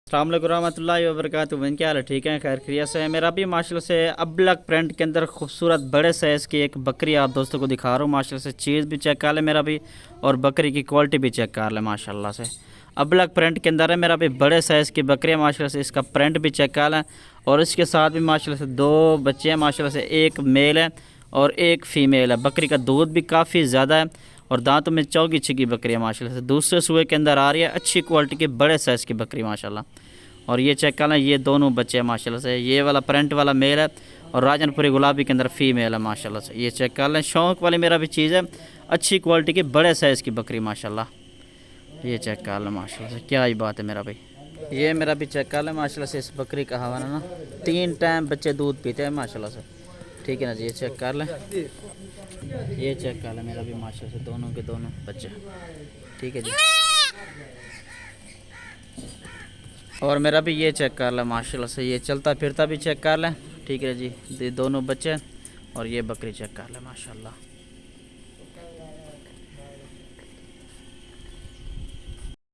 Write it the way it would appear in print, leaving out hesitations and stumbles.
अस्सलाम वालेकुम रहमतुल्लाहि व बरकातुहू। बहन क्या हाल है? ठीक है, खैर खैरियत से है। मेरा भी माशाल्लाह से अबलग प्रिंट के अंदर खूबसूरत बड़े साइज़ की एक बकरी आप दोस्तों को दिखा रहा हूँ। माशाल्लाह से चीज़ भी चेक कर ले मेरा भी, और बकरी की क्वालिटी भी चेक कर ले। माशाल्लाह से अबलग प्रिंट के अंदर है मेरा भी, बड़े साइज़ की बकरी है। माशाल्लाह से इसका प्रिंट भी चेक कर लें, और इसके साथ भी माशाल्लाह से दो बच्चे हैं। माशाल्लाह से एक मेल है और एक फ़ीमेल है। बकरी का दूध भी काफ़ी ज़्यादा है और दांतों में चौगी छिगी बकरी है। माशाल्लाह से दूसरे सूए के अंदर आ रही है, अच्छी क्वालिटी की बड़े साइज़ की बकरी माशाल्लाह। और ये चेक कर लें, ये दोनों बच्चे हैं माशाल्लाह से। ये वाला प्रिंट वाला मेल है और राजनपुरी गुलाबी के अंदर फ़ीमेल है माशाल्लाह से। ये चेक कर लें, शौक़ वाली मेरा भी चीज़ है, अच्छी क्वालिटी की बड़े साइज़ की बकरी माशाल्लाह। ये चेक कर लें माशाल्लाह से, क्या ही बात है मेरा भाई। ये मेरा भी चेक कर लें माशाल्लाह से। इस बकरी का हवाना ना 3 टाइम बच्चे दूध पीते हैं माशाल्लाह से। ठीक है ना जी, ये चेक कर लें, ये चेक कर लें मेरा भी माशाल्लाह से, दोनों के दोनों बच्चे। ठीक है जी, और मेरा भी ये चेक कर लें माशाल्लाह से, ये चलता फिरता भी चेक कर लें। ठीक है जी, ये दोनों बच्चे और ये बकरी चेक कर लें माशाल्लाह।